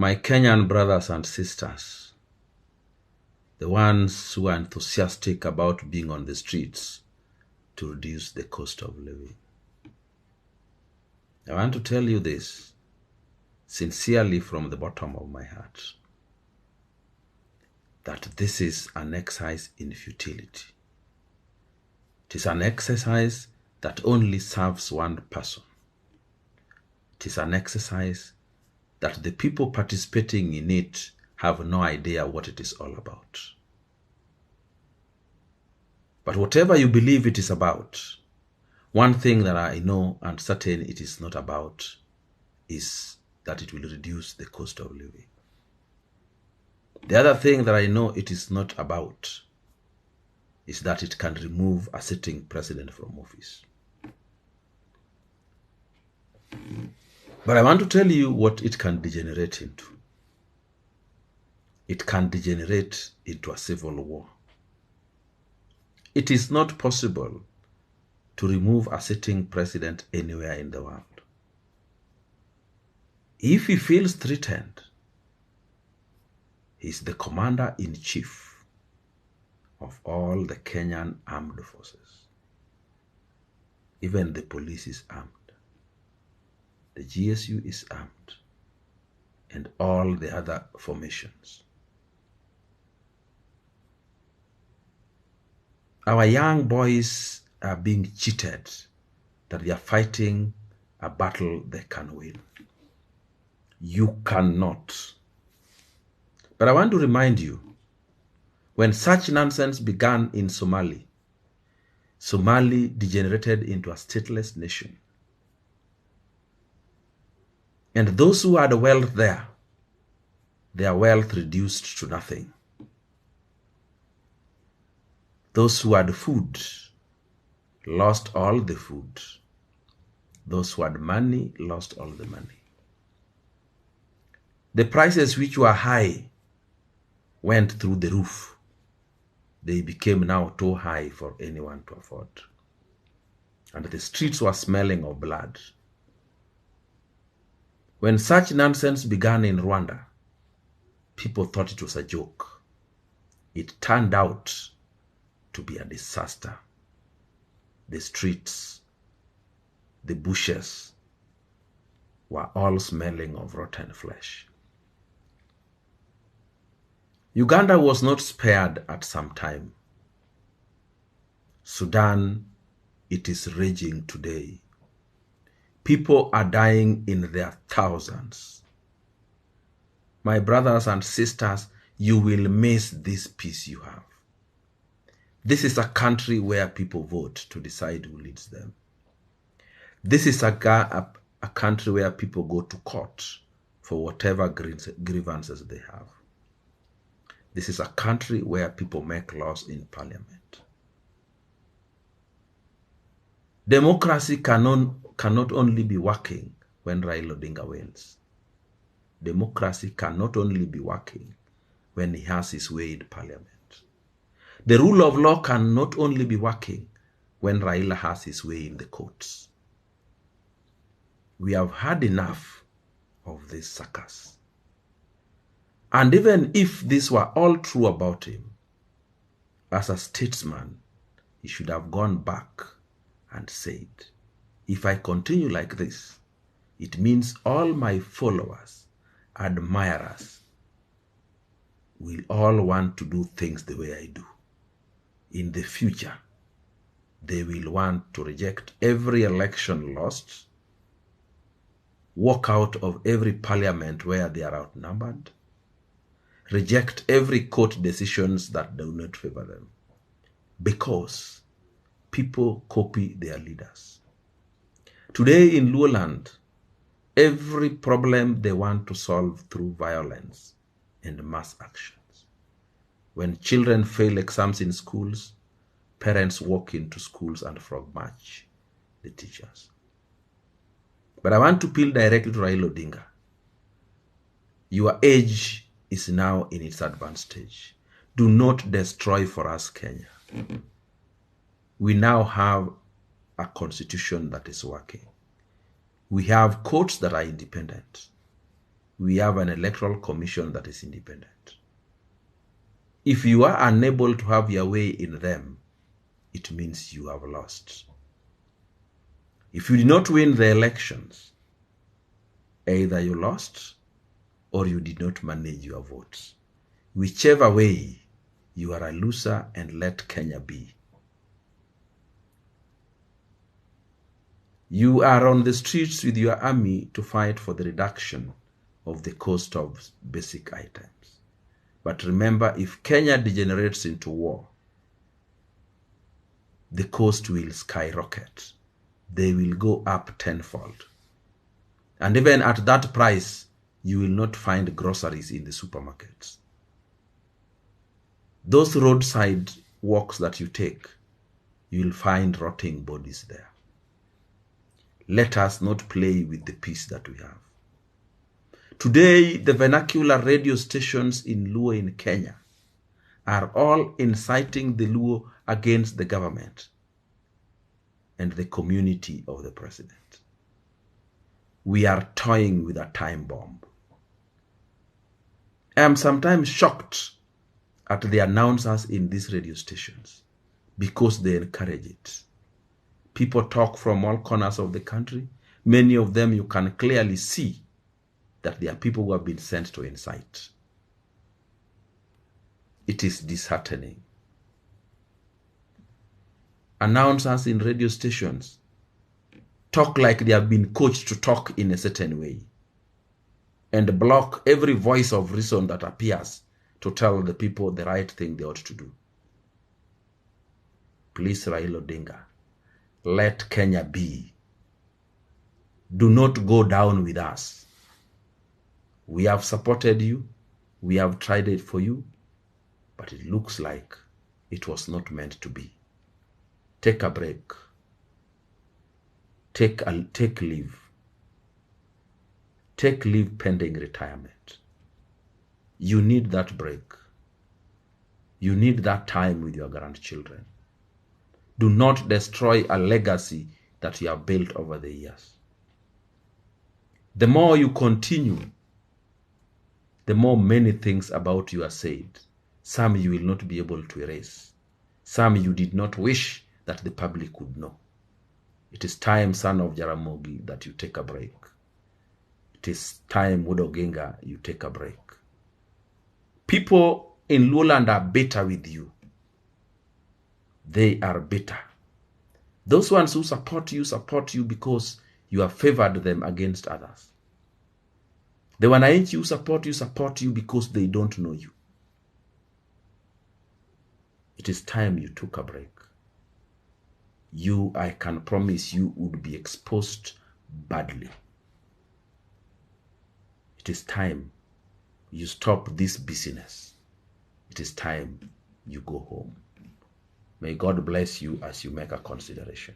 My Kenyan brothers and sisters, the ones who are enthusiastic about being on the streets to reduce the cost of living, I want to tell you this sincerely from the bottom of my heart, that this is an exercise in futility. It is an exercise that only serves one person. It is an exercise that the people participating in it have no idea what it is all about. But whatever you believe it is about, one thing that I know and certain it is not about is that it will reduce the cost of living. The other thing that I know it is not about is that it can remove a sitting president from office. But I want to tell you what it can degenerate into. It can degenerate into a civil war. It is not possible to remove a sitting president anywhere in the world. If he feels threatened, he is the commander-in-chief of all the Kenyan armed forces. Even the police is armed. The GSU is armed, and all the other formations. Our young boys are being cheated that they are fighting a battle they can win. You cannot. But I want to remind you, when such nonsense began in Somali degenerated into a stateless nation. And those who had wealth there, their wealth reduced to nothing. Those who had food lost all the food. Those who had money lost all the money. The prices which were high went through the roof. They became now too high for anyone to afford. And the streets were smelling of blood. When such nonsense began in Rwanda, people thought it was a joke. It turned out to be a disaster. The streets, the bushes were all smelling of rotten flesh. Uganda was not spared at some time. Sudan, it is raging today. People are dying in their thousands. My brothers and sisters, you will miss this peace you have. This is a country where people vote to decide who leads them. This is a country where people go to court for whatever grievances they have. This is a country where people make laws in parliament. Democracy cannot only be working when Raila Odinga wins. Democracy cannot only be working when he has his way in parliament. The rule of law cannot only be working when Raila has his way in the courts. We have had enough of this circus. And even if this were all true about him, as a statesman, he should have gone back and said, if I continue like this, it means all my followers, admirers, will all want to do things the way I do. In the future, they will want to reject every election lost, walk out of every parliament where they are outnumbered, reject every court decisions that do not favor them, because people copy their leaders. Today in Luoland, every problem they want to solve through violence and mass actions. When children fail exams in schools, parents walk into schools and frog march the teachers. But I want to appeal directly to Raila Odinga. Your age is now in its advanced stage. Do not destroy for us Kenya. We now have a constitution that is working. We have courts that are independent. we have an electoral commission that is independent. If you are unable to have your way in them, it means you have lost. If you did not win the elections, either you lost or you did not manage your votes. Whichever way, you are a loser, and let Kenya be. You are on the streets with your army to fight for the reduction of the cost of basic items. But remember, if Kenya degenerates into war, the cost will skyrocket. They will go up tenfold. And even at that price, you will not find groceries in the supermarkets. Those roadside walks that you take, you will find rotting bodies there. Let us not play with the peace that we have. Today, the vernacular radio stations in Luo in Kenya are all inciting the Luo against the government and the community of the president. We are toying with a time bomb. I am sometimes shocked at the announcers in these radio stations because they encourage it. People talk from all corners of the country. Many of them you can clearly see that they are people who have been sent to incite. It is disheartening. Announcers in radio stations talk like they have been coached to talk in a certain way and block every voice of reason that appears to tell the people the right thing they ought to do. Please, Raila Odinga, let Kenya be. Do not go down with us. We have supported you. We have tried it for you. But it looks like it was not meant to be. Take a break. Take leave. Take leave pending retirement. You need that break. You need that time with your grandchildren. Do not destroy a legacy that you have built over the years. The more you continue, the more many things about you are said. Some you will not be able to erase. Some you did not wish that the public would know. It is time, son of Jaramogi, that you take a break. It is time, Wood Oginga, you take a break. People in Luoland are bitter with you. They are bitter. Those ones who support you because you have favored them against others. The Wananchi who support you because they don't know you. It is time you took a break. You, I can promise you, would be exposed badly. It is time you stop this busyness. It is time you go home. May God bless you as you make a consideration.